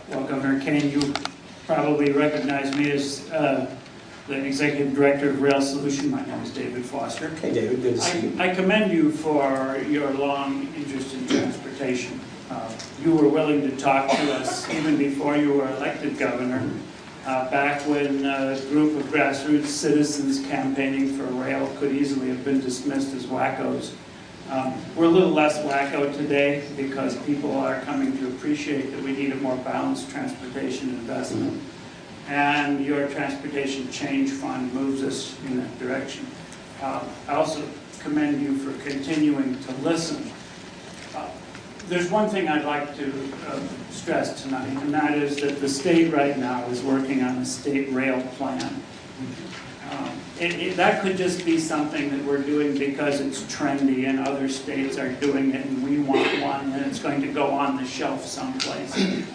Well, Governor Kaine, you probably recognize me as the Executive Director of Rail Solution. My name is David Foster. Hey David, good to see you. I commend you for your long interest in transportation. You were willing to talk to us even before you were elected governor, back when a group of grassroots citizens campaigning for rail could easily have been dismissed as wackos. We're a little less wacko today because people are coming to appreciate that we need a more balanced transportation investment. And your Transportation Change Fund moves us in that direction. I also commend you for continuing to listen. There's one thing I'd like to stress tonight, and that is that the state right now is working on a state rail plan. That could just be something that we're doing because it's trendy and other states are doing it and we want one and it's going to go on the shelf someplace.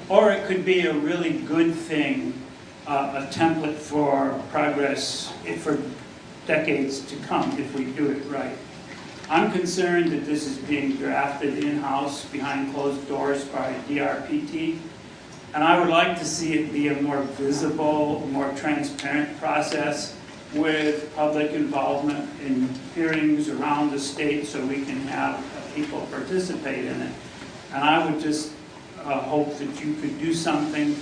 Or it could be a really good thing, a template for progress for decades to come if we do it right. I'm concerned that this is being drafted in-house behind closed doors by DRPT, and I would like to see it be a more visible, more transparent process with public involvement in hearings around the state so we can have people participate in it. And I would just hope that you could do something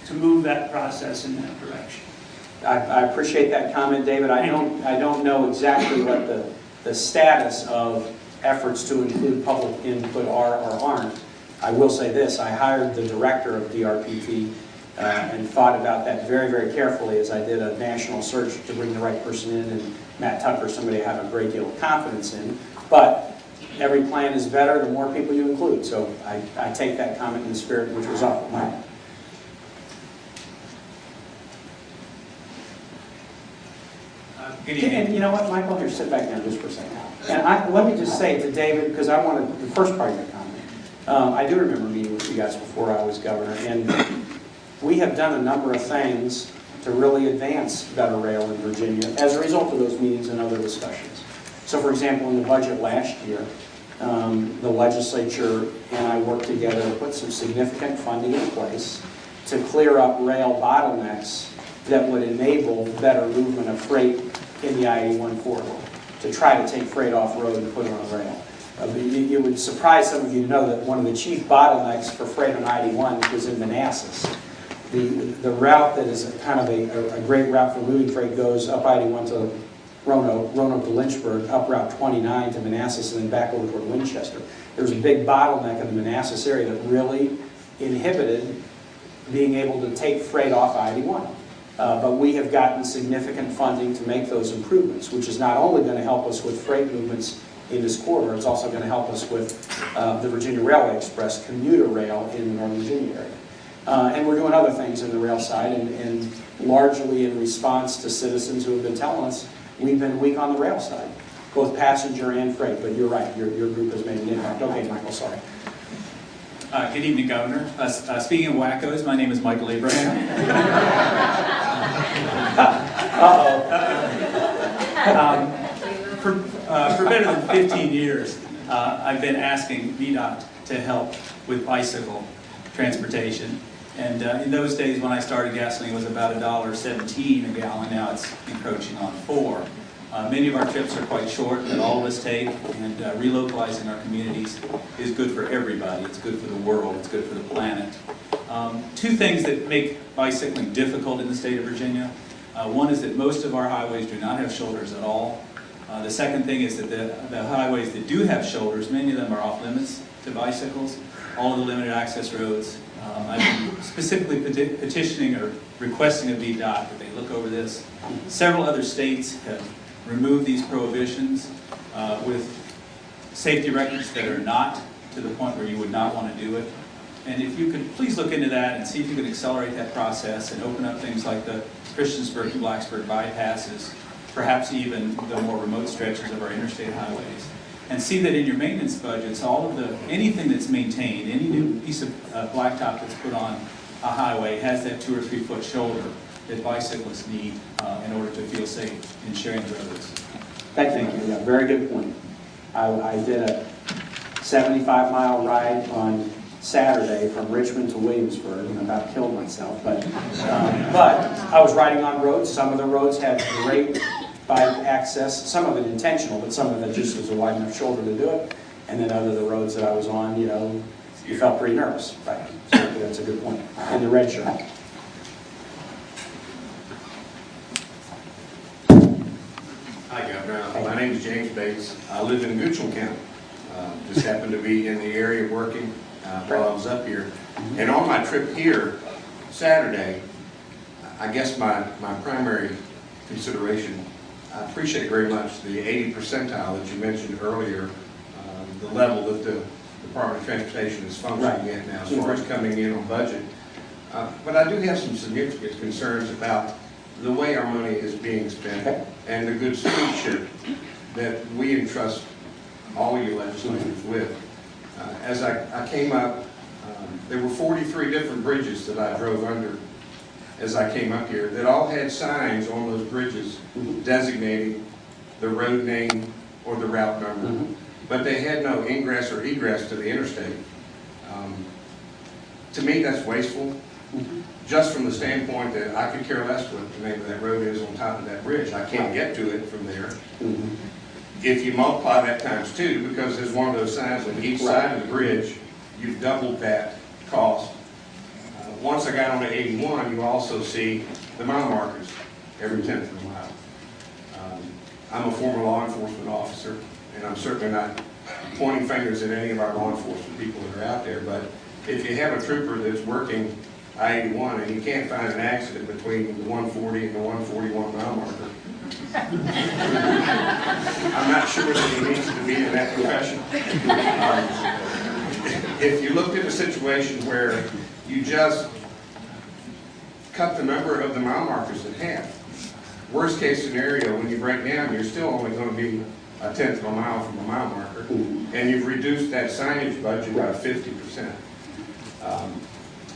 to move that process in that direction. I appreciate that comment, David. I don't know exactly what the status of efforts to include public input are or aren't. I will say this, I hired the director of DRPT and thought about that very, very carefully as I did a national search to bring the right person in, and Matt Tucker, somebody I have a great deal of confidence in. But every plan is better the more people you include, so I take that comment in the spirit which was offered. Mike? And you know what, Michael, here, sit back down just for a second. And let me just say to David, because I wanted the first part of your comment, I do remember meeting with you guys before I was governor, and we have done a number of things to really advance better rail in Virginia as a result of those meetings and other discussions. So for example, in the budget last year, the legislature and I worked together to put some significant funding in place to clear up rail bottlenecks that would enable better movement of freight in the I-81 corridor, to try to take freight off road and put it on rail. It would surprise some of you to know that one of the chief bottlenecks for freight on I-81 was in Manassas. The route that is kind of a great route for moving freight goes up I-81 to Roanoke to Lynchburg, up Route 29 to Manassas, and then back over toward Winchester. There was a big bottleneck in the Manassas area that really inhibited being able to take freight off I-81. But we have gotten significant funding to make those improvements, which is not only going to help us with freight movements in this corridor, it's also going to help us with the Virginia Railway Express commuter rail in the Northern Virginia area. And we're doing other things in the rail side, and largely in response to citizens who have been telling us we've been weak on the rail side, both passenger and freight. But you're right, your group has made an impact. Okay, Michael, sorry. Good evening, Governor. Speaking of wackos, my name is Michael Abraham. For better than 15 years, I've been asking VDOT to help with bicycle transportation. And in those days when I started, gasoline was about $1.17 a gallon. Now it's encroaching on $4. Many of our trips are quite short that all of us take, and relocalizing our communities is good for everybody. It's good for the world. It's good for the planet. Two things that make bicycling difficult in the state of Virginia. One is that most of our highways do not have shoulders at all. The second thing is that the highways that do have shoulders, many of them are off limits to bicycles. All of the limited access roads. I've been specifically petitioning or requesting of VDOT that they look over this. Several other states have removed these prohibitions with safety records that are not to the point where you would not want to do it. And if you could please look into that and see if you could accelerate that process and open up things like the Christiansburg to Blacksburg bypasses, perhaps even the more remote stretches of our interstate highways. And see that in your maintenance budgets, anything that's maintained, any new piece of blacktop that's put on a highway has that 2 or 3 foot shoulder that bicyclists need in order to feel safe in sharing the roads. Thank you. Yeah, very good point. I did a 75-mile ride on Saturday from Richmond to Williamsburg, and about killed myself. But I was riding on roads. Some of the roads had great bike access, some of it intentional, but some of it just was a wide enough shoulder to do it. And then other the roads that I was on, you know, you felt pretty nervous. Right? So that's a good point. And the red shirt. Hi, Governor. My name is James Bates. I live in Goochland County. Just happened to be in the area working while I was up here. And on my trip here Saturday, I guess my primary consideration, I appreciate very much the 80 percentile that you mentioned earlier, the level that the Department of Transportation is functioning at now as far as coming in on budget. But I do have some significant concerns about the way our money is being spent and the good stewardship that we entrust all you legislators with. As I came up, there were 43 different bridges that I drove under as I came up here that all had signs on those bridges designating the road name or the route number, but they had no ingress or egress to the interstate. To me, that's wasteful, just from the standpoint that I could care less what the name of that road is on top of that bridge. I can't get to it from there. If you multiply that times 2, because there's one of those signs on each side of the bridge, you've doubled that cost. Once I got on to 81, you also see the mile markers every 10th of a mile. I'm a former law enforcement officer, and I'm certainly not pointing fingers at any of our law enforcement people that are out there, but if you have a trooper that's working I-81 and you can't find an accident between the 140 and the 141 mile marker, I'm not sure that he needs to be in that profession. If you looked at a situation where you just cut the number of the mile markers in half, worst case scenario, when you break down, you're still only going to be a 1/10 of a mile from a mile marker, and you've reduced that signage budget by 50%.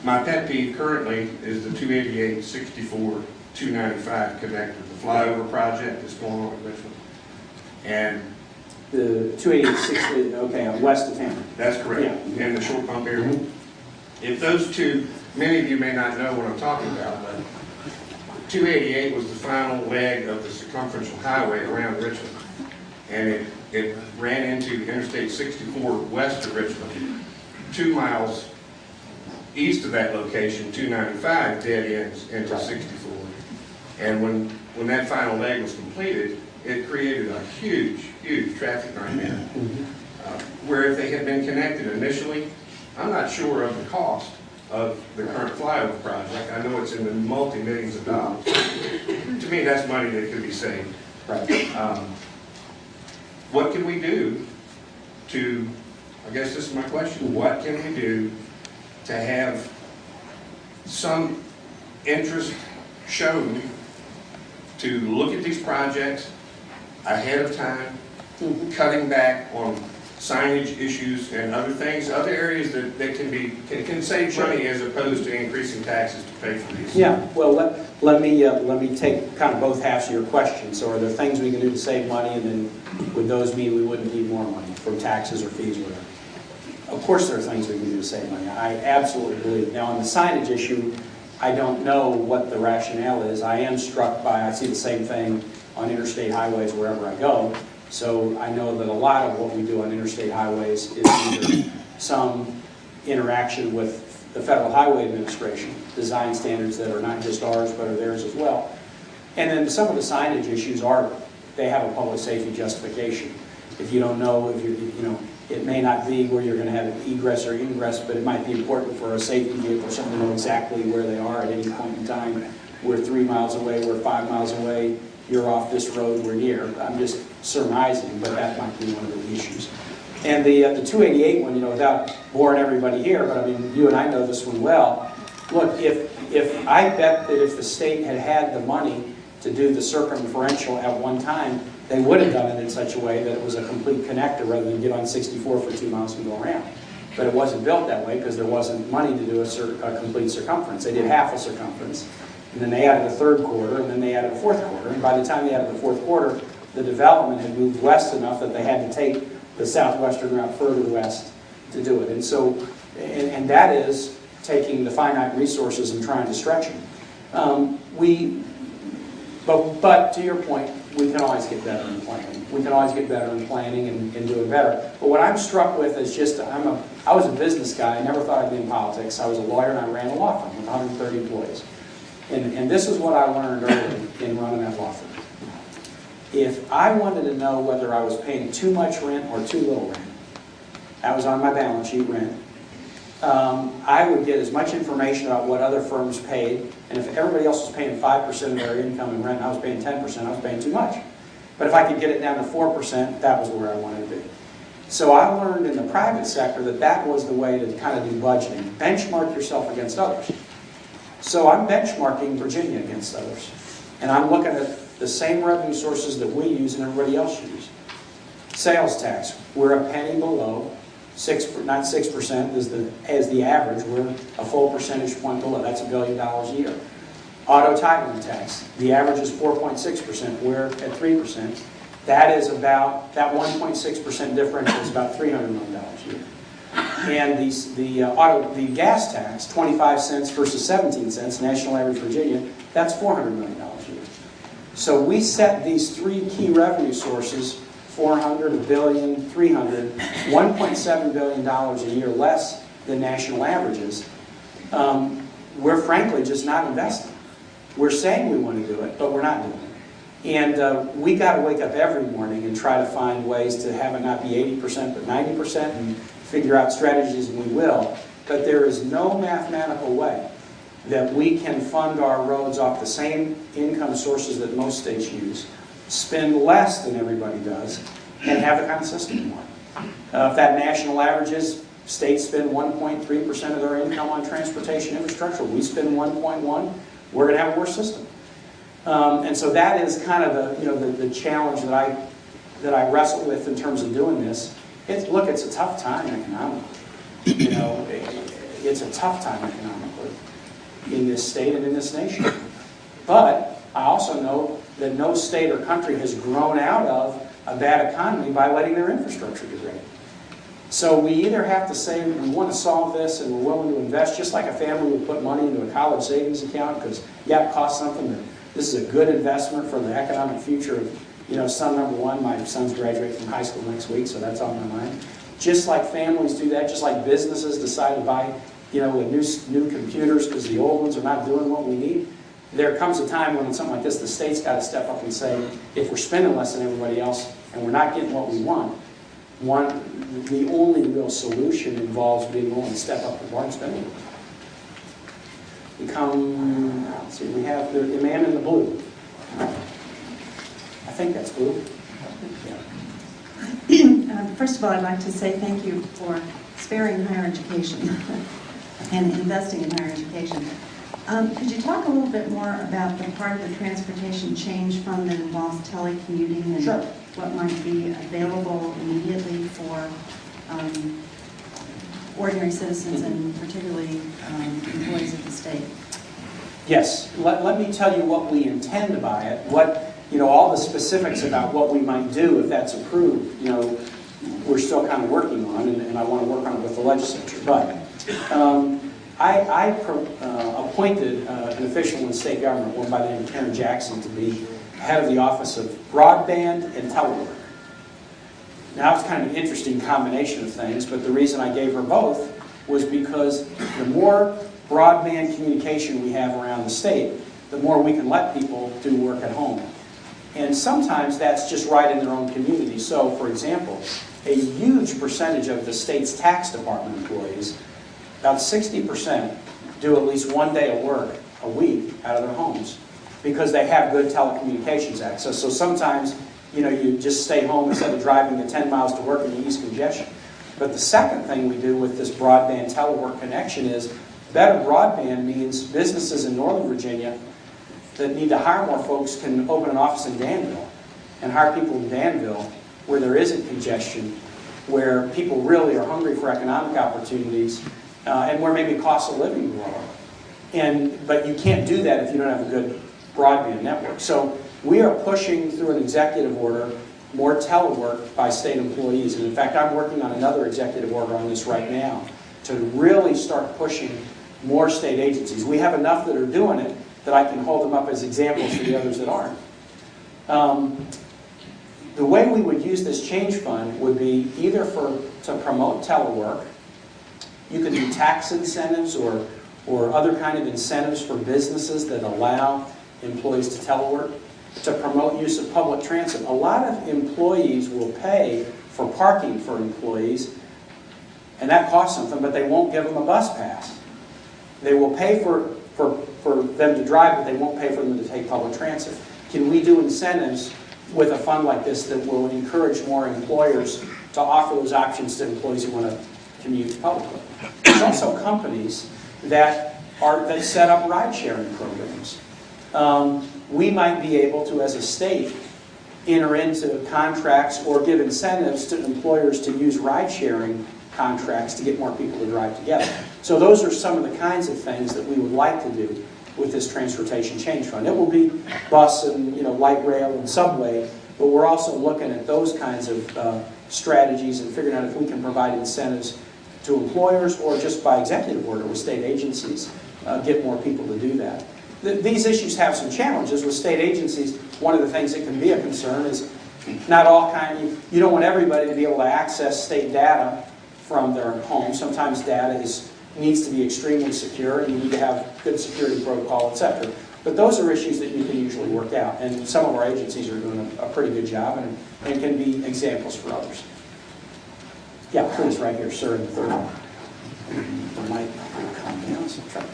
My pet peeve currently is the 288, 64, 295 connector, the flyover project that's going on at Richmond. And the 288, okay, west of town. That's correct, in the short pump area. If those two, many of you may not know what I'm talking about, but 288 was the final leg of the circumferential highway around Richmond. And it ran into Interstate 64 west of Richmond. 2 miles east of that location, 295 dead ends into 64. And when that final leg was completed, it created a huge, huge traffic nightmare. Where if they had been connected initially, I'm not sure of the cost of the current flyover project. I know it's in the multi-millions of dollars. To me, that's money that could be saved. What can we do to, I guess this is my question, what can we do to have some interest shown to look at these projects ahead of time, cutting back on signage issues and other things, other areas that can save money as opposed to increasing taxes to pay for these? Yeah, well, let me take kind of both halves of your question. So are there things we can do to save money, and then would those mean we wouldn't need more money from taxes or fees or whatever? Of course there are things we can do to save money. I absolutely believe. Now on the signage issue, I don't know what the rationale is. I am struck by, I see the same thing on interstate highways wherever I go. So I know that a lot of what we do on interstate highways is either some interaction with the Federal Highway Administration, design standards that are not just ours but are theirs as well. And then some of the signage issues they have a public safety justification. If you don't know, it may not be where you're going to have an egress or ingress, but it might be important for a safety vehicle or something to know exactly where they are at any point in time. We're 3 miles away, we're 5 miles away, you're off this road, we're near. I'm just surmising, but that might be one of the issues. And the 288 one, without boring everybody here, but I mean, you and I know this one well. Look, if I bet that if the state had had the money to do the circumferential at one time, they would have done it in such a way that it was a complete connector rather than get on 64 for 2 miles and go around. But it wasn't built that way because there wasn't money to do a complete circumference. They did half a circumference, and then they added a 3rd quarter, and then they added a 4th quarter. And by the time they added the 4th quarter, the development had moved west enough that they had to take the southwestern route further west to do it. And so and that is taking the finite resources and trying to stretch them. But to your point, we can always get better in planning. We can always get better in planning and doing better. But what I'm struck with is just, I was a business guy. I never thought I'd be in politics. I was a lawyer and I ran a law firm with 130 employees. And this is what I learned early in running that law firm. If I wanted to know whether I was paying too much rent or too little rent, that was on my balance sheet, rent. I would get as much information about what other firms paid, and if everybody else was paying 5% of their income in rent and I was paying 10%, I was paying too much. But if I could get it down to 4%, that was where I wanted to be. So I learned in the private sector that that was the way to kind of do budgeting. Benchmark yourself against others. So I'm benchmarking Virginia against others. And I'm looking at the same revenue sources that we use and everybody else uses. Sales tax, we're a penny below. Not 6% as the average. We're a full percentage point below. That's $1 billion a year. Auto titling tax, the average is 4.6%. We're at 3%. That is about, that 1.6% differential is about $300 million a year. And the gas tax, 25 cents versus 17 cents, national average Virginia, that's $400 million a year. So we set these three key revenue sources, 400, a billion, 300, $1.7 billion a year less than national averages. We're frankly just not investing. We're saying we want to do it, but we're not doing it. And we got to wake up every morning and try to find ways to have it not be 80%, but 90%, and figure out strategies, and we will. But there is no mathematical way that we can fund our roads off the same income sources that most states use, spend less than everybody does, and have the kind of system we want. If that national average is, states spend 1.3% of their income on transportation infrastructure, we spend 1.1%, we're going to have a worse system. And so that is kind of the challenge that I wrestle with in terms of doing this. Look, it's a tough time economically. It's a tough time economically in this state and in this nation. But I also know that no state or country has grown out of a bad economy by letting their infrastructure degrade. So we either have to say we want to solve this and we're willing to invest, just like a family would put money into a college savings account because, yeah, it costs something, but this is a good investment for the economic future of, son number one. My son's graduating from high school next week, so that's on my mind. Just like families do that, just like businesses decide to buy, new computers because the old ones are not doing what we need. There comes a time when something like this, the state's got to step up and say, if we're spending less than everybody else and we're not getting what we want, the only real solution involves being willing to step up with large spending. We have the man in the blue. I think that's blue. Yeah. First of all, I'd like to say thank you for sparing higher education and investing in higher education. Could you talk a little bit more about the part of the transportation change fund that involves telecommuting and Sure. what might be available immediately for ordinary citizens and particularly employees of the state? Yes. Let me tell you what we intend by it. All the specifics about what we might do if that's approved, we're still kind of working on, and I want to work on it with the legislature. But I appointed an official in state government, one by the name of Kaine Jackson, to be head of the Office of Broadband and Telework. Now, it's kind of an interesting combination of things, but the reason I gave her both was because the more broadband communication we have around the state, the more we can let people do work at home. And sometimes that's just right in their own community. So, for example, a huge percentage of the state's tax department employees, about 60%, do at least one day of work a week out of their homes because they have good telecommunications access. So sometimes, you just stay home instead of driving the 10 miles to work and you ease congestion. But the second thing we do with this broadband telework connection is better broadband means businesses in Northern Virginia that need to hire more folks can open an office in Danville and hire people in Danville where there isn't congestion, where people really are hungry for economic opportunities, and where maybe cost of living is lower. But you can't do that if you don't have a good broadband network. So we are pushing through an executive order more telework by state employees. And in fact, I'm working on another executive order on this right now to really start pushing more state agencies. We have enough that are doing it that I can hold them up as examples for the others that aren't. The way we would use this change fund would be either to promote telework. You could do tax incentives or other kind of incentives for businesses that allow employees to telework, to promote use of public transit. A lot of employees will pay for parking for employees, and that costs something, but they won't give them a bus pass. They will pay for them to drive, but they won't pay for them to take public transit. Can we do incentives with a fund like this that will encourage more employers to offer those options to employees who want to commute publicly? There's also companies that set up ride-sharing programs. We might be able to, as a state, enter into contracts or give incentives to employers to use ride-sharing contracts to get more people to drive together. So those are some of the kinds of things that we would like to do with this transportation change fund. It will be bus and light rail and subway, but we're also looking at those kinds of strategies and figuring out if we can provide incentives to employers or just by executive order with state agencies, get more people to do that. These issues have some challenges with state agencies. One of the things that can be a concern is not all you don't want everybody to be able to access state data from their home. Sometimes data needs to be extremely secure, and you need to have good security protocol, etc. But those are issues that you can usually work out, and some of our agencies are doing a pretty good job and can be examples for others. Yeah, please, right here, sir, in the third one. The mic will come down, so try.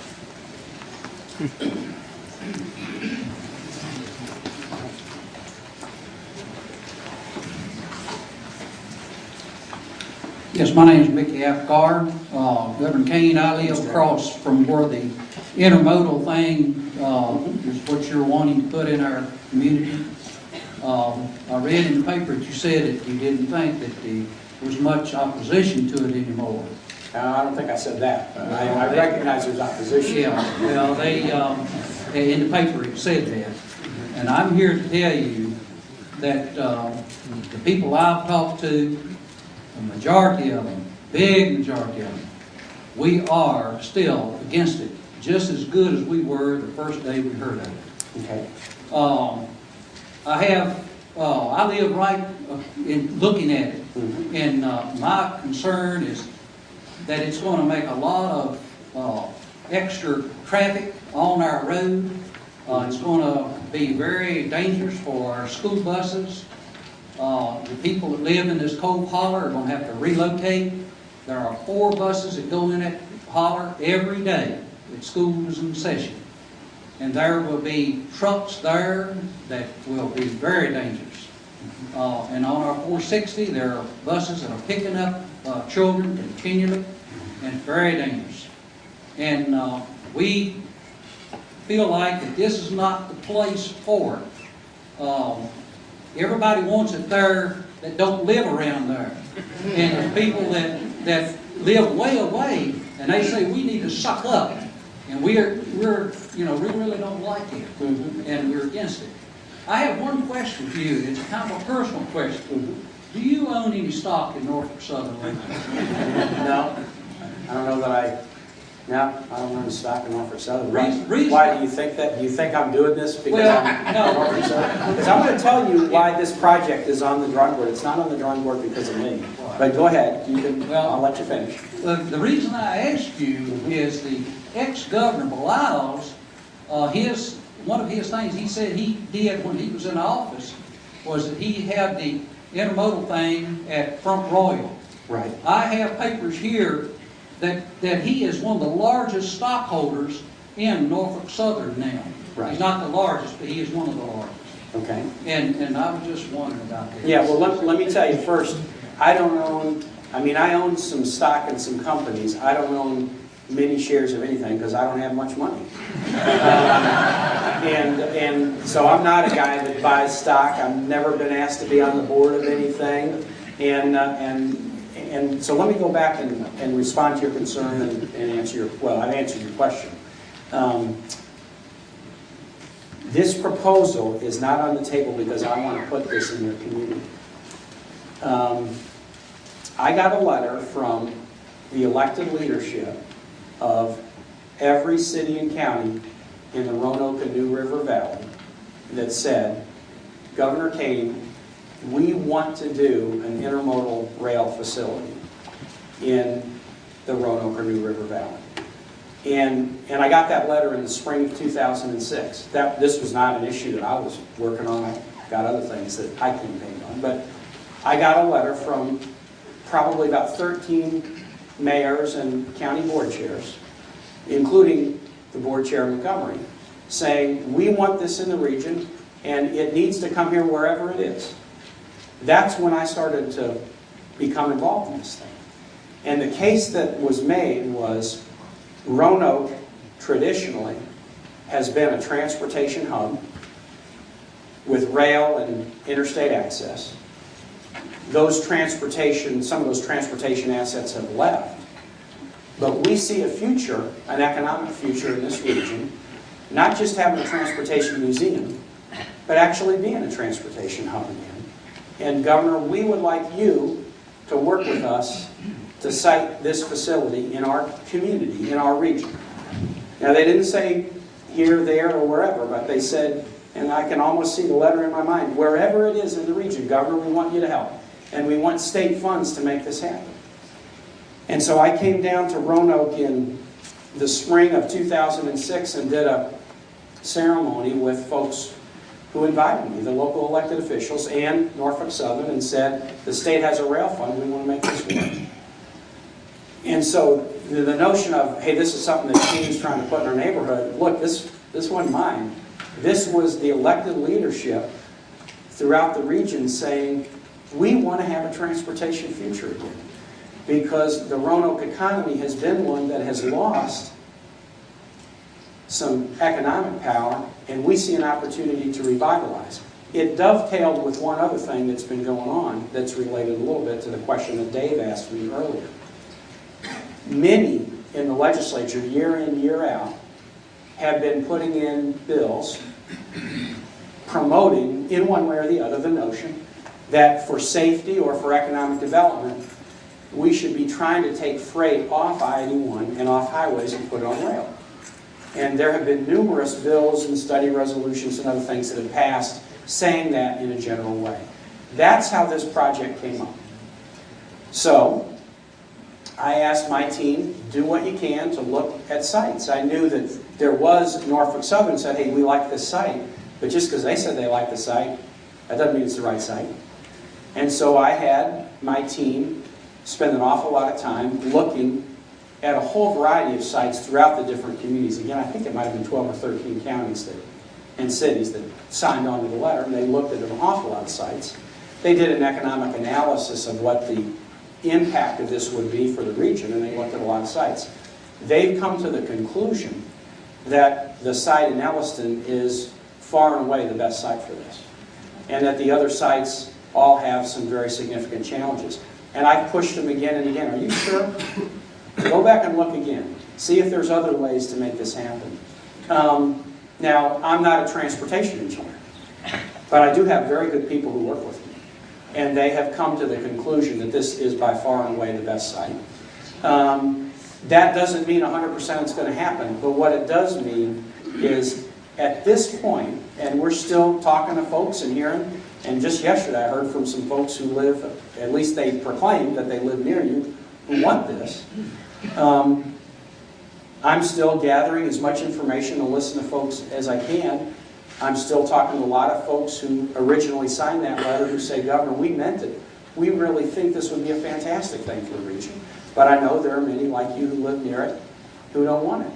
Yes, my name is Mickey Apgar. Governor Kaine, I live across from where the intermodal thing is what you're wanting to put in our community. I read in the paper that you said that you didn't think that there was much opposition to it anymore. I don't think I said that. I recognize there's opposition. Yeah, well, they, in the paper it said that. And I'm here to tell you that the people I've talked to, the majority of them, big majority of them, we are still against it, just as good as we were the first day we heard of it. Okay. I live right in looking at it, and my concern is that it's going to make a lot of extra traffic on our road. It's going to be very dangerous for our school buses. The people that live in this cold holler are going to have to relocate. There are 4 buses that go in that holler every day at schools in session. And there will be trucks there that will be very dangerous. And on our 460, there are buses that are picking up children continually, and it's very dangerous. And we feel like that this is not the place for it. Everybody wants it there that don't live around there. And there's people that live way away, and they say we need to suck up. And we really don't like it, and we're against it. I have one question for you. It's kind of a personal question. Do you own any stock in Norfolk Southern right now? No, I don't know that I don't own stock in Norfolk Southern. Reason. Why do you think that? Do you think I'm doing this because I'm no. Norfolk Southern? Because I'm going to tell you why this project is on the drawing board. It's not on the drawing board because of me. But go ahead. I'll let you finish. The reason I asked you is the ex-governor Belial's, one of his things he said he did when he was in office was that he had the intermodal thing at Front Royal. Right. I have papers here that he is one of the largest stockholders in Norfolk Southern now. Right. He's not the largest, but he is one of the largest. Okay. And I was just wondering about that. Yeah, well, let me tell you first, I own some stock in some companies. I don't own many shares of anything because I don't have much money. And so I'm not a guy that buys stock. I've never been asked to be on the board of anything. And so let me go back and respond to your concern and answer I've answered your question. This proposal is not on the table because I want to put this in your community. I got a letter from the elected leadership of every city and county in the Roanoke and New River Valley that said, Governor Kaine, we want to do an intermodal rail facility in the Roanoke or New River Valley. And I got that letter in the spring of 2006. This was not an issue that I was working on. I got other things that I campaigned on. But I got a letter from probably about 13 mayors and county board chairs, including the board chair of Montgomery, saying, we want this in the region, and it needs to come here wherever it is. That's when I started to become involved in this thing. And the case that was made was Roanoke traditionally has been a transportation hub with rail and interstate access. Some of those transportation assets have left. But we see a future, an economic future in this region, not just having a transportation museum, but actually being a transportation hub again. And Governor, we would like you to work with us to site this facility in our community, in our region. Now, they didn't say here, there, or wherever, but they said, and I can almost see the letter in my mind, wherever it is in the region, Governor, we want you to help. And we want state funds to make this happen. And so I came down to Roanoke in the spring of 2006 and did a ceremony with folks who invited me, the local elected officials and Norfolk Southern, and said, the state has a rail fund, we want to make this work. And so the notion of, hey, this is something that Kaine's trying to put in our neighborhood, look, this wasn't mine. This was the elected leadership throughout the region saying, we want to have a transportation future again. Because the Roanoke economy has been one that has lost some economic power, and we see an opportunity to revitalize. It dovetailed with one other thing that's been going on that's related a little bit to the question that Dave asked me earlier. Many in the legislature, year in, year out, have been putting in bills promoting, in one way or the other, the notion that for safety or for economic development, we should be trying to take freight off I-81 and off highways and put it on rail. And there have been numerous bills and study resolutions and other things that have passed saying that in a general way. That's how this project came up. So I asked my team, do what you can to look at sites. I knew that there was Norfolk Southern said, hey, we like this site. But just because they said they like the site, that doesn't mean it's the right site. And so I had my team spend an awful lot of time looking at a whole variety of sites throughout the different communities. Again, I think it might have been 12 or 13 counties and cities that signed on to the letter, and they looked at an awful lot of sites. They did an economic analysis of what the impact of this would be for the region, and they looked at a lot of sites. They've come to the conclusion that the site in Elliston is far and away the best site for this, and that the other sites all have some very significant challenges. And I've pushed them again and again. Are you sure? Go back and look again. See if there's other ways to make this happen. Now, I'm not a transportation engineer, but I do have very good people who work with me. And they have come to the conclusion that this is by far and away the best site. That doesn't mean 100% it's going to happen, but what it does mean is at this point, and we're still talking to folks and hearing, and just yesterday I heard from some folks who live, at least they proclaim that they live near you, who want this. I'm still gathering as much information to listen to folks as I can. I'm still talking to a lot of folks who originally signed that letter who say, Governor, we meant it. We really think this would be a fantastic thing for the region. But I know there are many like you who live near it who don't want it.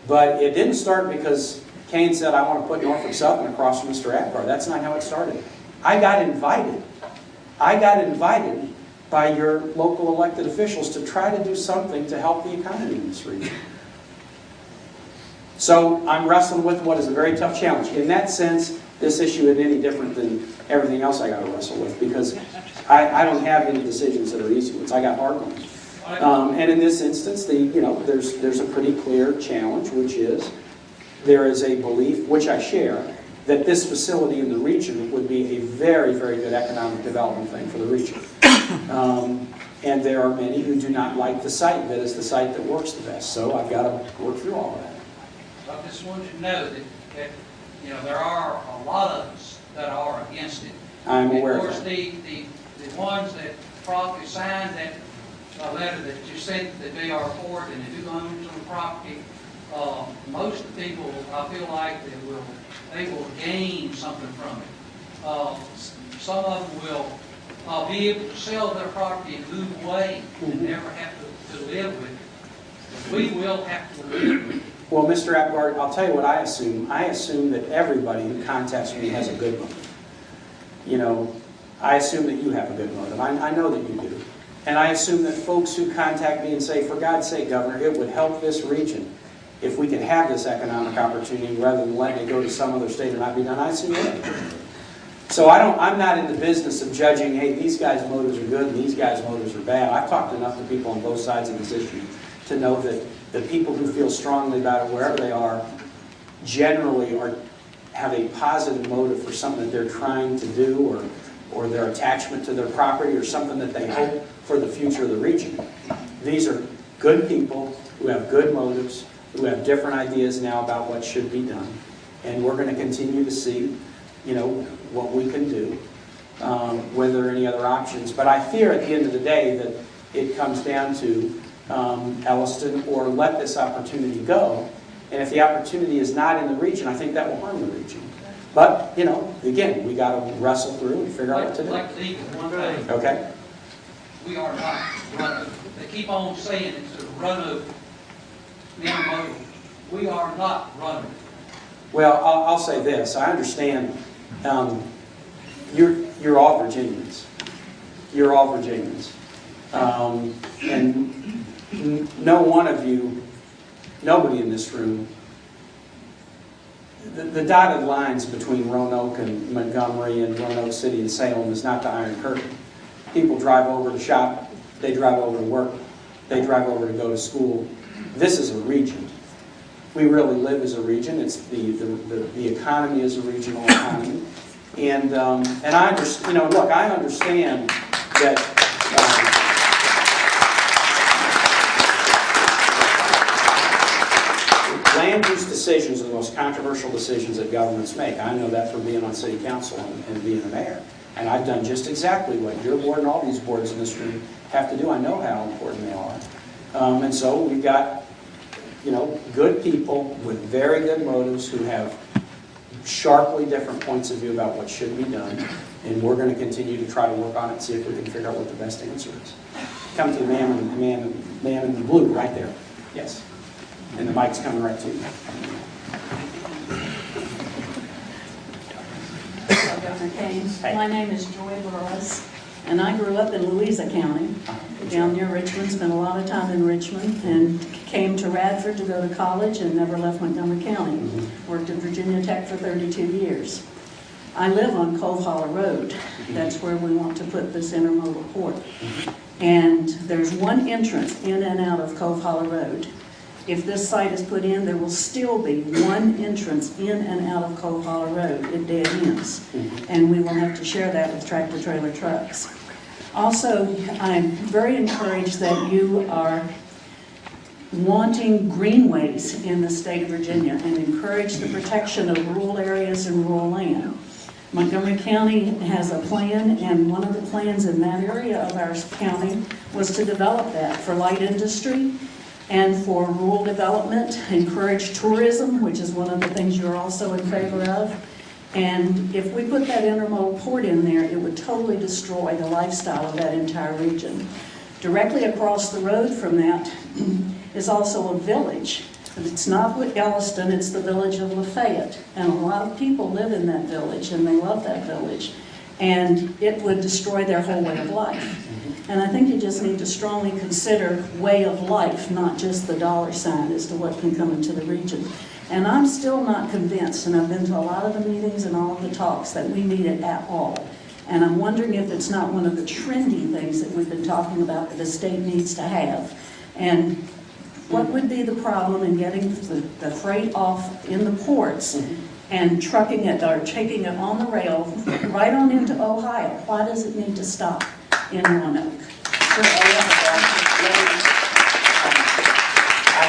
But it didn't start because Kaine said, I want to put Norfolk Southern across from Mr. Akbar. That's not how it started. I got invited. I got invited by your local elected officials to try to do something to help the economy in this region. So I'm wrestling with what is a very tough challenge. In that sense, this issue isn't any different than everything else I got to wrestle with, because I don't have any decisions that are easy ones. I got hard ones. And in this instance, there's a pretty clear challenge, which is there is a belief, which I share, that this facility in the region would be a very, very good economic development thing for the region. And there are many who do not like the site that is the site that works the best. So I've got to work through all of that. I just want you to know that there are a lot of us that are against it. I'm aware of of course, that. the ones that probably signed that letter that you said that they are for it and they do own some property, most of the people, I feel like they will gain something from it. Some of them will be able to sell their property and move away and never have to live with it. But we will have to live with it. Well, Mr. Apgard, I'll tell you what I assume. I assume that everybody who contacts me has a good motive. You know, I assume that you have a good motive. I know that you do. And I assume that folks who contact me and say, for God's sake, Governor, it would help this region if we could have this economic opportunity rather than letting it go to some other state and not be done. I assume that. So I'm not in the business of judging, hey, these guys' motives are good and these guys' motives are bad. I've talked enough to people on both sides of this issue to know that the people who feel strongly about it, wherever they are, generally have a positive motive for something that they're trying to do or their attachment to their property or something that they hope for the future of the region. These are good people who have good motives, who have different ideas now about what should be done. And we're going to continue to see, what we can do, whether there are any other options. But I fear at the end of the day that it comes down to Elliston or let this opportunity go. And if the opportunity is not in the region, I think that will harm the region. But, again, we got to wrestle through and figure out what to do. Like legal, one thing. Okay? We are not Roanoke. They keep on saying it's a Roanoke intermodal. We are not Roanoke. Well, I'll say this. I understand you're all Virginians. You're all Virginians. And no one of you, nobody in this room, the dotted lines between Roanoke and Montgomery and Roanoke City and Salem is not the Iron Curtain. People drive over to shop, they drive over to work, they drive over to go to school. This is a region. We really live as a region. It's the economy is a regional economy, and I understand. Look, I understand that. Land use decisions are the most controversial decisions that governments make. I know that from being on city council and being a mayor. And I've done just exactly what your board and all these boards in this room have to do. I know how important they are. And so we've got, good people with very good motives who have sharply different points of view about what should be done. And we're going to continue to try to work on it and see if we can figure out what the best answer is. Come to the man in the blue right there. Yes. And the mic's coming right to you. Hello, Governor Kaine. Hey. My name is Joy Burles, and I grew up in Louisa County, down near Richmond, spent a lot of time in Richmond, and came to Radford to go to college and never left Montgomery County. Worked at Virginia Tech for 32 years. I live on Cove Holler Road. That's where we want to put this intermodal port. And there's one entrance in and out of Cove Holler Road. If this site is put in, there will still be one entrance in and out of Cove Holler Road. It dead ends. And we will have to share that with tractor-trailer trucks. Also, I'm very encouraged that you are wanting greenways in the state of Virginia and encourage the protection of rural areas and rural land. Montgomery County has a plan, and one of the plans in that area of our county was to develop that for light industry and for rural development, encourage tourism, which is one of the things you're also in favor of. And if we put that intermodal port in there, it would totally destroy the lifestyle of that entire region. Directly across the road from that is also a village. It's not Elliston, it's the village of Lafayette. And a lot of people live in that village, and they love that village. And it would destroy their whole way of life. And I think you just need to strongly consider way of life, not just the dollar sign as to what can come into the region. And I'm still not convinced, and I've been to a lot of the meetings and all of the talks, that we need it at all. And I'm wondering if it's not one of the trendy things that we've been talking about that the state needs to have. And what would be the problem in getting the freight off in the ports and trucking it or taking it on the rail right on into Ohio? Why does it need to stop in Roanoke? I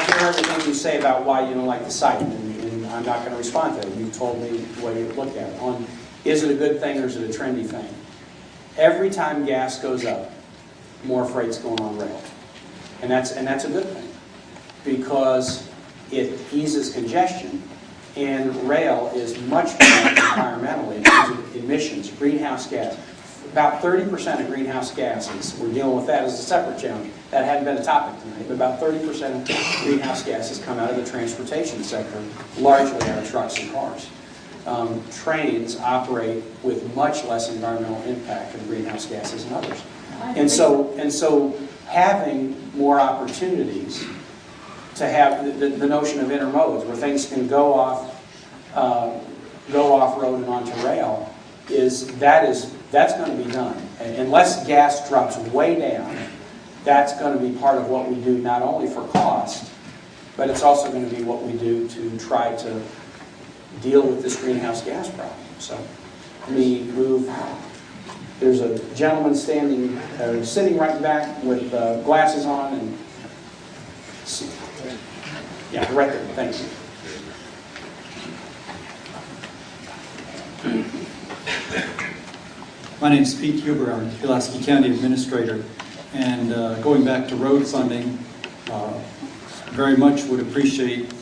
hear everything you say about why you don't like the site, and I'm not going to respond to it. You told me the way you look at it. On, is it a good thing or is it a trendy thing? Every time gas goes up, more freight's going on rail. And that's a good thing, because it eases congestion, and rail is much better environmentally in terms of emissions, greenhouse gas. About 30% of greenhouse gases, we're dealing with that as a separate challenge. That hadn't been a topic tonight, but about 30% of greenhouse gases come out of the transportation sector, largely out of trucks and cars. Trains operate with much less environmental impact than greenhouse gases and others. And so having more opportunities to have the notion of intermodes, where things can go off road and onto rail, that's going to be done. And unless gas drops way down, that's going to be part of what we do, not only for cost, but it's also going to be what we do to try to deal with this greenhouse gas problem. So let me move. There's a gentleman sitting right back with glasses on, and yeah, right there. Thank you. My name is Pete Huber. I'm Pulaski County Administrator. And going back to road funding, very much would appreciate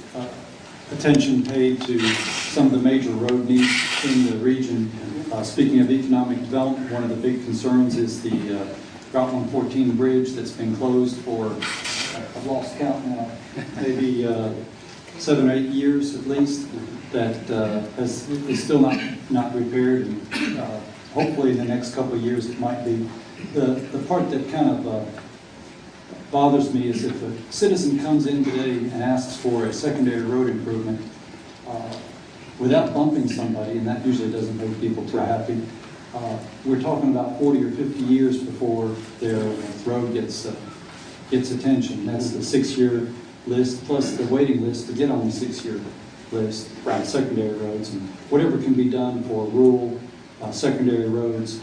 attention paid to some of the major road needs in the region. Speaking of economic development, one of the big concerns is the Route 114 bridge that's been closed for, I've lost count now, maybe 7 or 8 years at least, that is still not repaired. And, hopefully in the next couple of years it might be. The part that kind of bothers me is if a citizen comes in today and asks for a secondary road improvement without bumping somebody, and that usually doesn't make people too happy, we're talking about 40 or 50 years before their road gets attention. That's the 6-year list plus the waiting list to get on the 6-year list, right, secondary roads, and whatever can be done for rural secondary roads,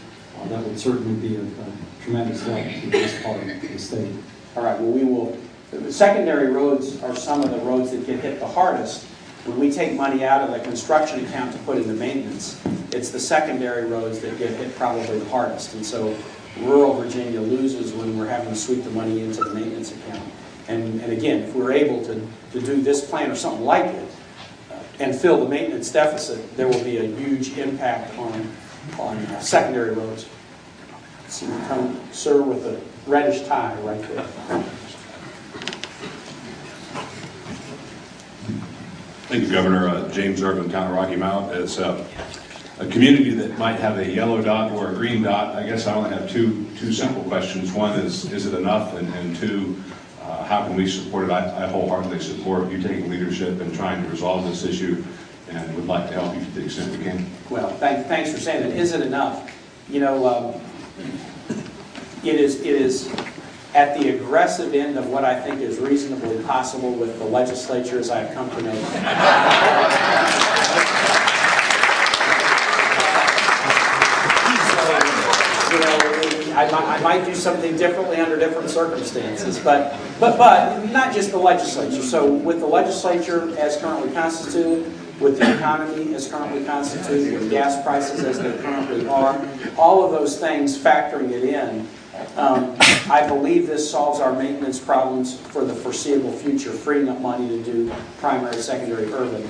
that would certainly be a tremendous help to this part of the state. All right, well, we will. The secondary roads are some of the roads that get hit the hardest. When we take money out of the construction account to put into maintenance, it's the secondary roads that get hit probably the hardest. And so rural Virginia loses when we're having to sweep the money into the maintenance account. And again, if we're able to do this plan or something like it and fill the maintenance deficit, there will be a huge impact on secondary roads. So you come, sir, with a reddish tie right there. Thank you, Governor. James Irvin, Town of Rocky Mount. It's a community that might have a yellow dot or a green dot. I guess I only have two simple questions. One is it enough? And two, how can we support it? I wholeheartedly support you taking leadership and trying to resolve this issue, and would like to help you to the extent we can. Well, thanks for saying that. Is it enough? You know, it is at the aggressive end of what I think is reasonably possible with the legislature as I've come to know them. So, you know, I might do something differently under different circumstances, but not just the legislature. So with the legislature as currently constituted, with the economy as currently constituted, with gas prices as they currently are, all of those things factoring it in, I believe this solves our maintenance problems for the foreseeable future, freeing up money to do primary, secondary, urban.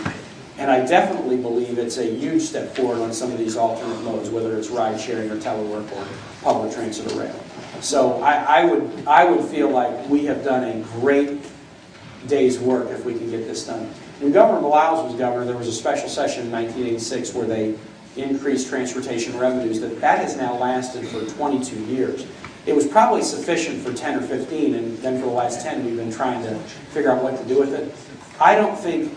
And I definitely believe it's a huge step forward on some of these alternate modes, whether it's ride sharing or telework or public transit or rail. So I would feel like we have done a great day's work if we can get this done. When Governor Blouses was governor, there was a special session in 1986 where they increased transportation revenues. That has now lasted for 22 years. It was probably sufficient for 10 or 15, and then for the last 10 we've been trying to figure out what to do with it. I don't think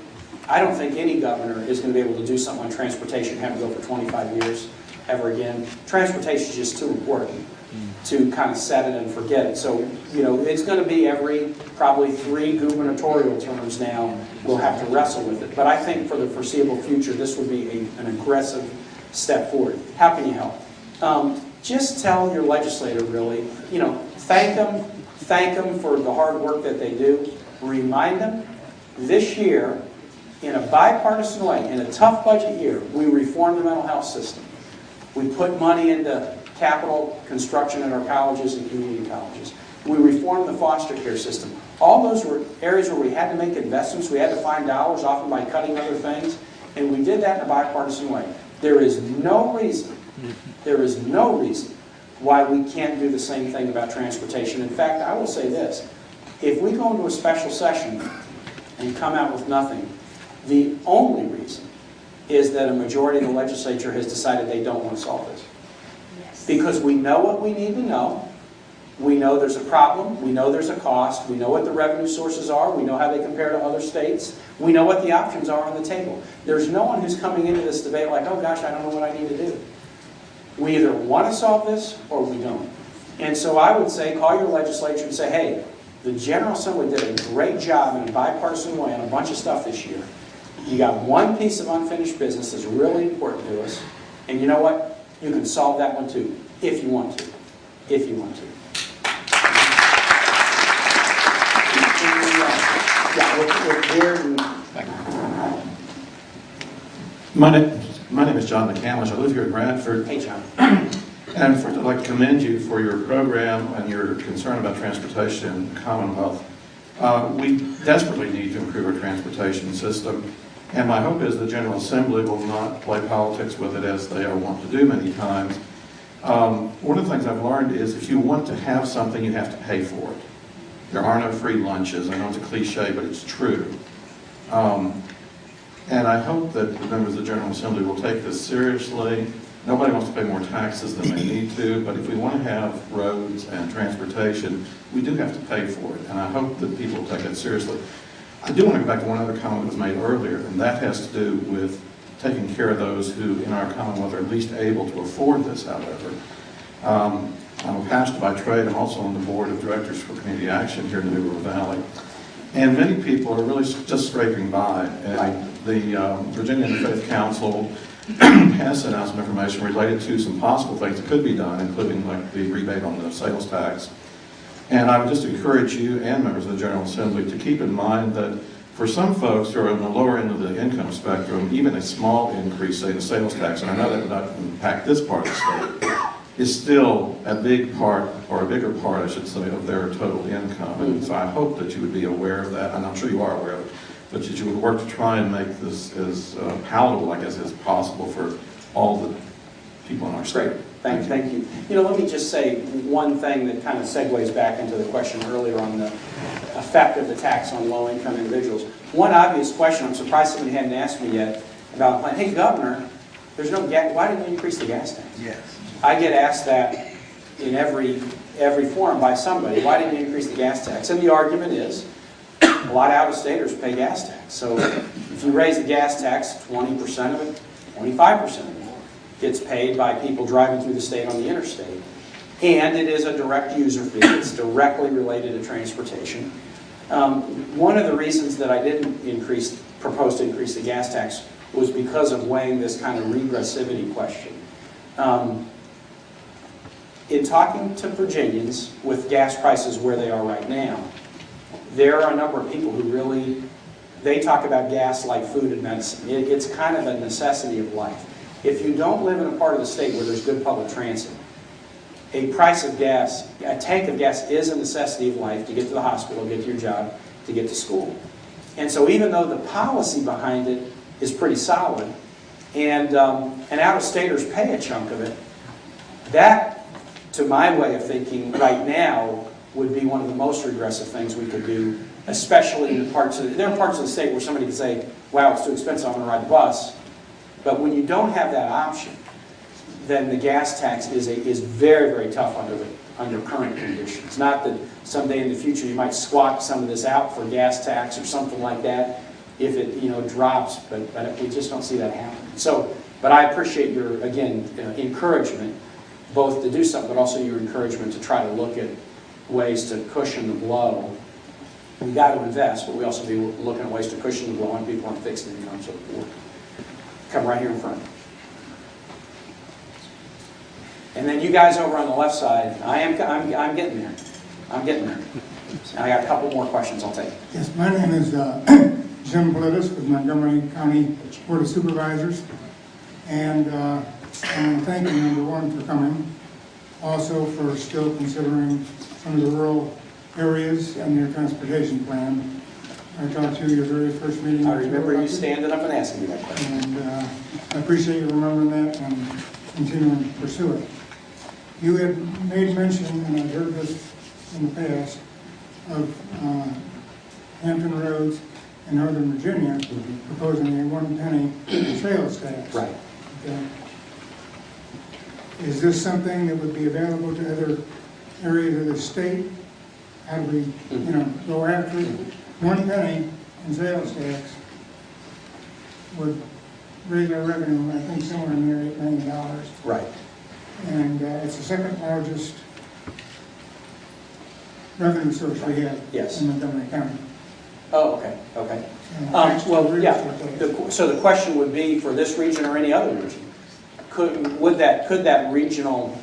any governor is going to be able to do something on transportation and have to go for 25 years ever again. Transportation is just too important to kind of set it and forget it. So, you know, it's going to be every probably 3 gubernatorial terms now we'll have to wrestle with it. But I think for the foreseeable future, this would be an aggressive step forward. How can you help? just tell your legislator really, thank them for the hard work that they do. Remind them, this year, in a bipartisan way, in a tough budget year, we reformed the mental health system. We put money into capital construction at our colleges and community colleges. We reformed the foster care system. All those were areas where we had to make investments. We had to find dollars, often by cutting other things. And we did that in a bipartisan way. There is no reason why we can't do the same thing about transportation. In fact, I will say this. If we go into a special session and come out with nothing, the only reason is that a majority of the legislature has decided they don't want to solve this. Yes. Because we know what we need to know. We know there's a problem. We know there's a cost. We know what the revenue sources are. We know how they compare to other states. We know what the options are on the table. There's no one who's coming into this debate like, oh gosh, I don't know what I need to do. We either want to solve this or we don't. And so I would say, call your legislature and say, hey, the General Assembly did a great job in a bipartisan way on a bunch of stuff this year. You got one piece of unfinished business that's really important to us. And you know what? You can solve that one too, if you want to. If you want to. My name is John McCamish. I live here in Radford. Hey, John. And first, I'd like to commend you for your program and your concern about transportation in the Commonwealth. We desperately need to improve our transportation system, and my hope is the General Assembly will not play politics with it as they are wont to do many times. One of the things I've learned is if you want to have something, you have to pay for it. There are no free lunches. I know it's a cliche, but it's true. And I hope that the members of the General Assembly will take this seriously. Nobody wants to pay more taxes than they need to, but if we want to have roads and transportation, we do have to pay for it. And I hope that people will take it seriously. I do want to go back to one other comment that was made earlier, and that has to do with taking care of those who in our Commonwealth are least able to afford this, however. I'm a pastor by trade. I'm also on the board of directors for community action here in the New River Valley. And many people are really just scraping by. And the Virginia Interfaith Council has sent out some information related to some possible things that could be done, including like the rebate on the sales tax. And I would just encourage you and members of the General Assembly to keep in mind that for some folks who are on the lower end of the income spectrum, even a small increase, say, in the sales tax, and I know that would not impact this part of the state, is still a big part, or a bigger part, I should say, of their total income. And so I hope that you would be aware of that, and I'm sure you are aware of it, but that you would work to try and make this as palatable, I guess, as possible for all the people in our state. Great. Thank you. Let me just say one thing that kind of segues back into the question earlier on the effect of the tax on low-income individuals. One obvious question, I'm surprised somebody hadn't asked me yet, about, hey, Governor, there's no gas, why didn't you increase the gas tax? Yes. I get asked that in every forum by somebody, why didn't you increase the gas tax? And the argument is, a lot of out-of-staters pay gas tax. So if you raise the gas tax, 20% of it, 25% of it gets paid by people driving through the state on the interstate. And it is a direct user fee. It's directly related to transportation. One of the reasons that I didn't propose to increase the gas tax was because of weighing this kind of regressivity question. In talking to Virginians with gas prices where they are right now, there are a number of people who really, they talk about gas like food and medicine. It's kind of a necessity of life. If you don't live in a part of the state where there's good public transit, a price of gas, a tank of gas is a necessity of life to get to the hospital, get to your job, to get to school. And so even though the policy behind it is pretty solid, and out-of-staters pay a chunk of it, that, to my way of thinking right now, would be one of the most regressive things we could do, especially in parts of there are parts of the state where somebody can say, wow, it's too expensive, I'm going to ride the bus. But when you don't have that option, then the gas tax is very, very tough under current conditions. Not that someday in the future you might swap some of this out for gas tax or something like that if it drops, but we just don't see that happening. So, but I appreciate your, again, encouragement, both to do something, but also your encouragement to try to look at ways to cushion the blow. We've got to invest, but we also be looking at ways to cushion the blow on people on fixed income, so forth. Come right here in front. And then you guys over on the left side, I'm getting there. I'm getting there. And I got a couple more questions I'll take. Yes, my name is Jim Politis with Montgomery County Board of Supervisors. And I want to thank you, number one, for coming. Also for still considering some of the rural areas and your transportation plan. I talked to you your very first meeting. I remember you standing up and asking me that question. And I appreciate you remembering that and continuing to pursue it. You had made mention, and I've heard this in the past, of Hampton Roads in Northern Virginia proposing a 1 penny sales tax. Right. Okay. Is this something that would be available to other areas of the state? How do we, go after it? 1 penny in sales tax would raise our revenue, I think, somewhere near $8 million. Right. And it's the second largest revenue source we have in Montgomery County. Oh, okay, okay. Well, yeah, so the question would be for this region or any other region, could that regional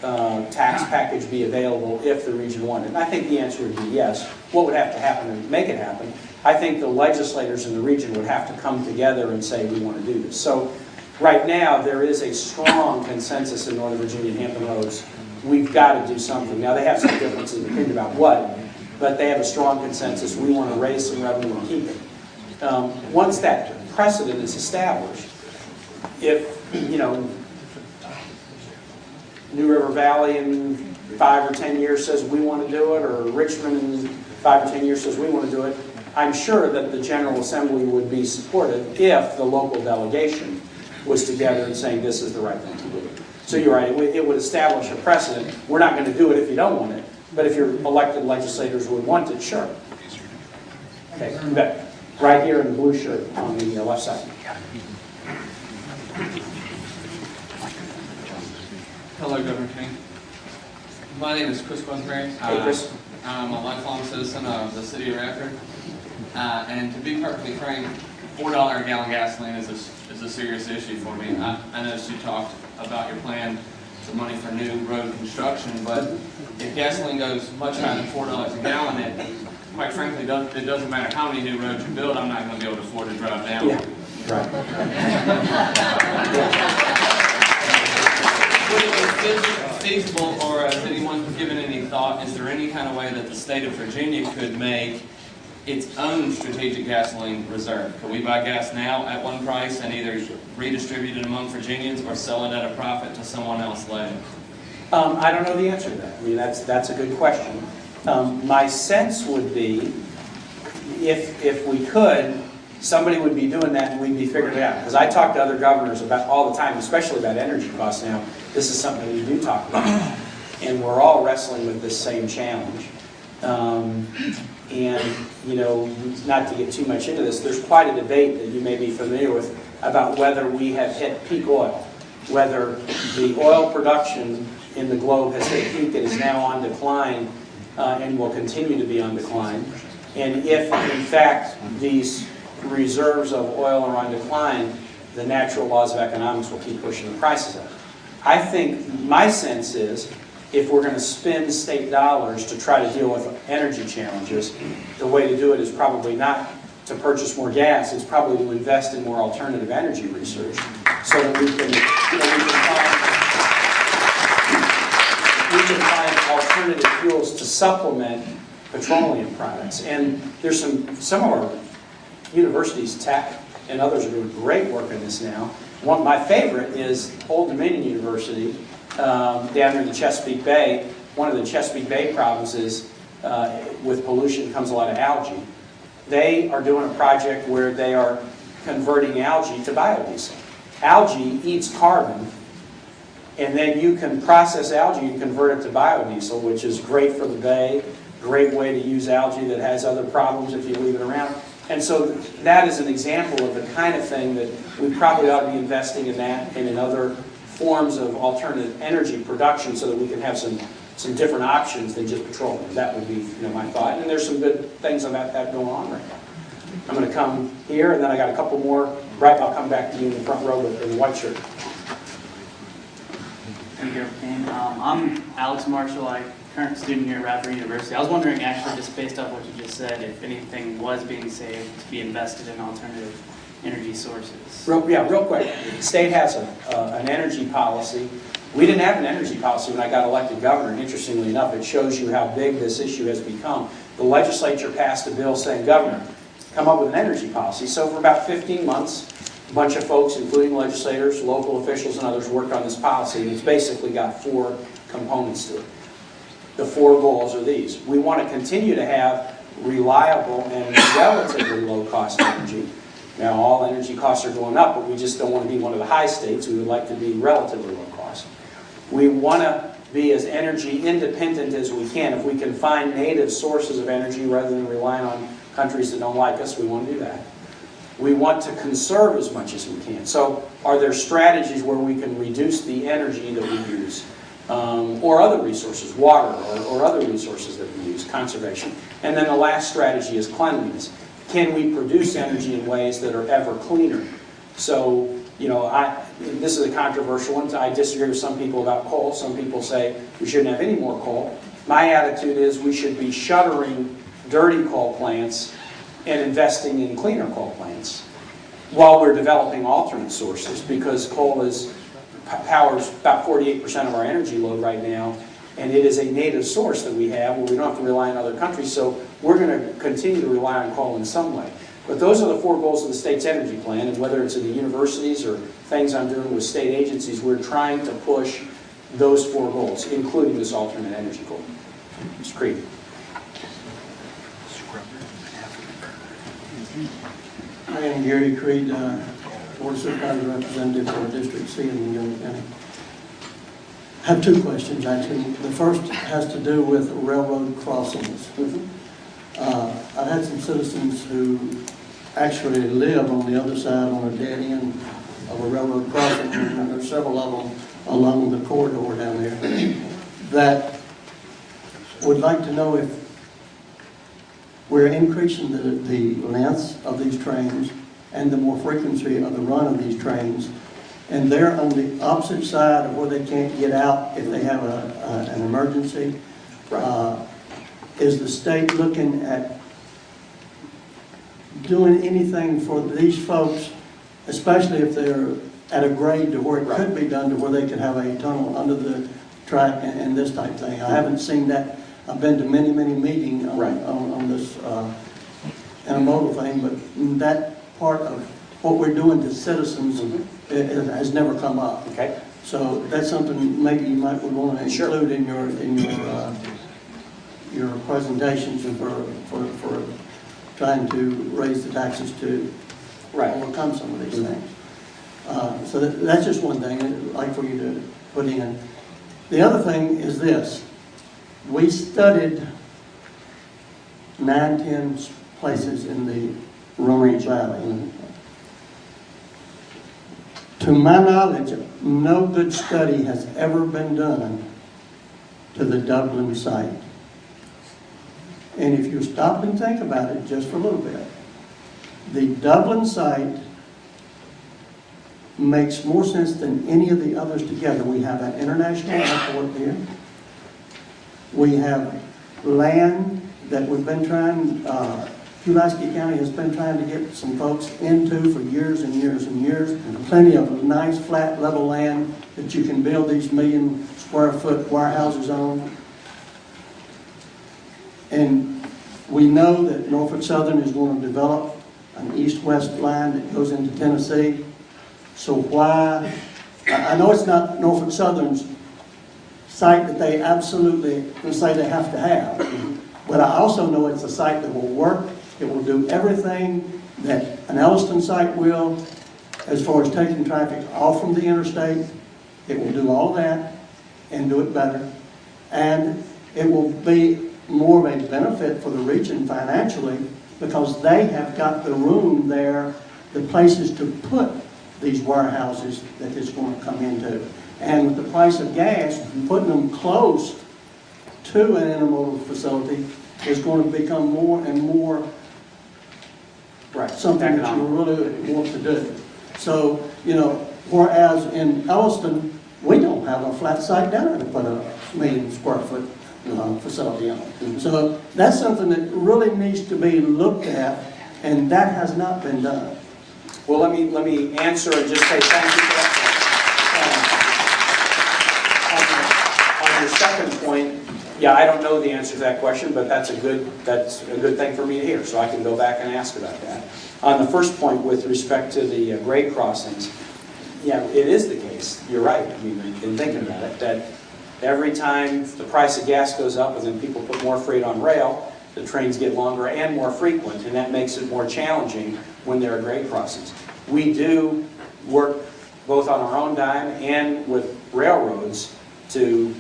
tax package be available if the region wanted? And I think the answer would be yes. What would have to happen to make it happen? I think the legislators in the region would have to come together and say, we want to do this. So right now, there is a strong consensus in Northern Virginia and Hampton Roads. We've got to do something. Now, they have some differences in opinion about what, but they have a strong consensus. We want to raise some revenue and keep it. Once that precedent is established, if, New River Valley in 5 or 10 years says we want to do it, or Richmond in 5 or 10 years says we want to do it, I'm sure that the General Assembly would be supportive if the local delegation was together and saying this is the right thing to do. So you're right, it would establish a precedent. We're not going to do it if you don't want it, but if your elected legislators would want it, sure. Okay, you bet. Right here in the blue shirt on the left side. Hello, Governor Kaine. My name is Chris Westbury. Hey, Chris. I'm a lifelong citizen of the city of Radford. And to be perfectly frank, $4 a gallon gasoline is a serious issue for me. I noticed you talked about your plan for money for new road construction, but if gasoline goes much higher than $4 a gallon, it quite frankly it doesn't matter how many new roads you build, I'm not going to be able to afford to drive down. Yeah, right. Would it be feasible, or has anyone given any thought, is there any kind of way that the state of Virginia could make its own strategic gasoline reserve? Could we buy gas now at one price and either redistribute it among Virginians or sell it at a profit to someone else later? I don't know the answer to that. I mean, that's a good question. My sense would be, if we could, somebody would be doing that and we'd be figuring it out. Because I talk to other governors about all the time, especially about energy costs now. This is something we do talk about. And we're all wrestling with this same challenge. And, not to get too much into this, there's quite a debate that you may be familiar with about whether we have hit peak oil, whether the oil production in the globe has hit peak and is now on decline and will continue to be on decline. And if, in fact, these reserves of oil are on decline, the natural laws of economics will keep pushing the prices up. I think my sense is, if we're going to spend state dollars to try to deal with energy challenges, the way to do it is probably not to purchase more gas, it's probably to invest in more alternative energy research so that we can find alternative fuels to supplement petroleum products. And there's some of our universities, Tech and others, are doing great work in this now. One, my favorite is Old Dominion University down near the Chesapeake Bay. One of the Chesapeake Bay problems is with pollution comes a lot of algae. They are doing a project where they are converting algae to biodiesel. Algae eats carbon, and then you can process algae and convert it to biodiesel, which is great for the bay, great way to use algae that has other problems if you leave it around. And so that is an example of the kind of thing that we probably ought to be investing in that and in other forms of alternative energy production so that we can have some different options than just petroleum. That would be my thought. And there's some good things about that going on right now. I'm going to come here, and then I got a couple more. Right, I'll come back to you in the front row in the white shirt. Thank you, Kaine. I'm Alex Marshall, current student here at Radford University. I was wondering, actually, just based off what you just said, if anything was being saved to be invested in alternative energy sources. Real quick. The state has an energy policy. We didn't have an energy policy when I got elected governor, and interestingly enough, it shows you how big this issue has become. The legislature passed a bill saying, Governor, come up with an energy policy. So for about 15 months, a bunch of folks, including legislators, local officials, and others, worked on this policy, and it's basically got 4 components to it. The 4 goals are these. We want to continue to have reliable and relatively low-cost energy. Now, all energy costs are going up, but we just don't want to be one of the high states. We would like to be relatively low cost. We want to be as energy independent as we can. If we can find native sources of energy rather than relying on countries that don't like us, we want to do that. We want to conserve as much as we can. So are there strategies where we can reduce the energy that we use? Or other resources, water or other resources that we use, conservation. And then the last strategy is cleanliness. Can we produce energy in ways that are ever cleaner? So, this is a controversial one. I disagree with some people about coal. Some people say we shouldn't have any more coal. My attitude is we should be shuttering dirty coal plants and investing in cleaner coal plants while we're developing alternate sources, because coal powers about 48% of our energy load right now, and it is a native source that we have where we don't have to rely on other countries, so we're going to continue to rely on coal in some way. But those are the 4 goals of the state's energy plan, and whether it's in the universities or things I'm doing with state agencies, we're trying to push those 4 goals, including this alternate energy goal. Mr. Creed. I am Gary Creed, Board of Supervisors representative for District C in Montgomery County. I have 2 questions, actually. The first has to do with railroad crossings. I've had some citizens who actually live on the other side on a dead end of a railroad crossing, and there's several of them along the corridor down there, that would like to know if we're increasing the length of these trains and the more frequency of the run of these trains, and they're on the opposite side of where they can't get out if they have an emergency. Is the state looking at doing anything for these folks, especially if they're at a grade to where it could be done, to where they could have a tunnel under the track and this type thing? I haven't seen that. I've been to many meetings on this intermodal thing, but that part of what we're doing to citizens it has never come up. Okay. So that's something maybe you might want to include in your presentations for trying to raise the taxes to overcome some of these things. So that's just one thing I'd like for you to put in. The other thing is this. We studied 9-10 places in the Roanoke Valley. To my knowledge, no good study has ever been done to the Dublin site. And if you stop and think about it just for a little bit, the Dublin site makes more sense than any of the others together. We have an international airport here. We have land that we've been trying, Pulaski County has been trying to get some folks into for years and years and years. Plenty of nice flat level land that you can build these 1 million square foot warehouses on. And we know that Norfolk Southern is going to develop an east-west line that goes into Tennessee. So why, I know it's not Norfolk Southern's site that they absolutely say they have to have, but I also know it's a site that will work. It will do everything that an Elliston site will, as far as taking traffic off from the interstate. It will do all that and do it better. And it will be more of a benefit for the region financially, because they have got the room there, the places to put these warehouses that it's going to come into. And with the price of gas, putting them close to an intermodal facility is going to become more and more something that you really want to do. So, whereas in Elliston, we don't have a flat site down there to put a 1 million square foot facility on. So that's something that really needs to be looked at, and that has not been done. Well, let me answer and just say thank you for that. On your second point, yeah, I don't know the answer to that question, but that's a good thing for me to hear, so I can go back and ask about that. On the first point with respect to the grade crossings, yeah, it is the case. You're right. I mean, in thinking about it, that every time the price of gas goes up and then people put more freight on rail, the trains get longer and more frequent, and that makes it more challenging when there are grade crossings. We do work both on our own dime and with railroads to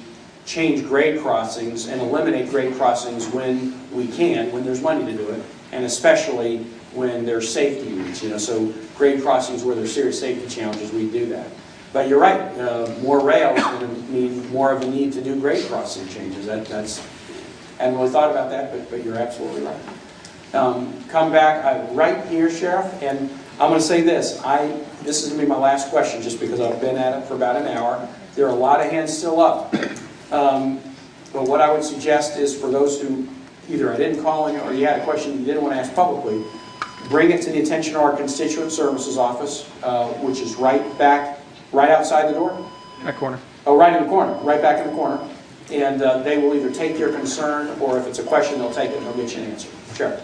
change grade crossings and eliminate grade crossings when we can, when there's money to do it, and especially when there's safety needs. So grade crossings where there's serious safety challenges, we do that. But you're right, more rail is going to mean more of a need to do grade crossing changes. I hadn't really thought about that, but you're absolutely right. Come back right here, Sheriff, and I'm going to say this. This is going to be my last question just because I've been at it for about an hour. There are a lot of hands still up. But what I would suggest is for those who either I didn't call in or you had a question you didn't want to ask publicly, bring it to the attention of our Constituent Services Office, which is right outside the door. That corner. Oh, right in the corner, right back in the corner. And they will either take your concern, or if it's a question, they'll take it and they'll get you an answer. Sheriff.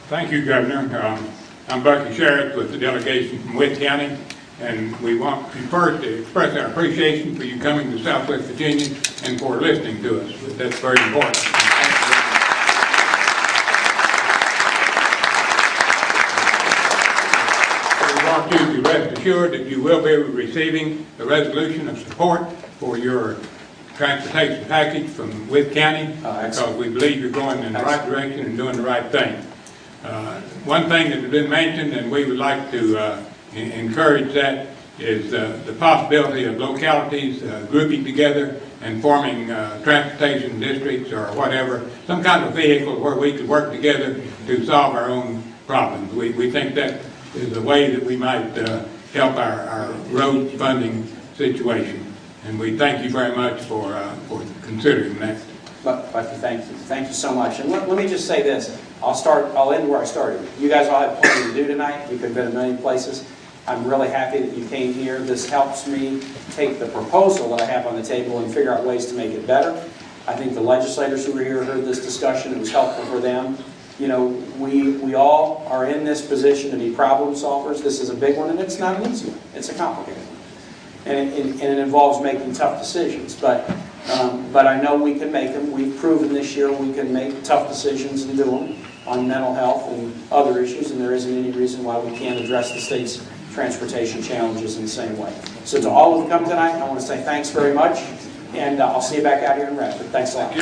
Thank you, Governor. I'm Bucky Sheriff with the delegation from Witt County, and we want to first express our appreciation for you coming to Southwest Virginia and for listening to us. That's very important. We want you to rest assured that you will be receiving a resolution of support for your transportation package from Witt County, because we believe you're going in the right direction and doing the right thing. One thing that has been mentioned, and we would like to encourage that, is the possibility of localities grouping together and forming transportation districts or whatever, some kind of vehicle where we could work together to solve our own problems. We think that is a way that we might help our road funding situation. And we thank you very much for considering that. Thank you so much. And let me just say this. I'll end where I started. You guys all have plenty to do tonight. You could have been a million places. I'm really happy that you came here. This helps me take the proposal that I have on the table and figure out ways to make it better. I think the legislators who were here heard this discussion. It was helpful for them. We all are in this position to be problem solvers. This is a big one, and it's not an easy one. It's a complicated one. And it involves making tough decisions. But I know we can make them. We've proven this year we can make tough decisions and do them on mental health and other issues, and there isn't any reason why we can't address the state's transportation challenges in the same way. So to all who have come tonight, I want to say thanks very much, and I'll see you back out here in Radford. Thanks a lot.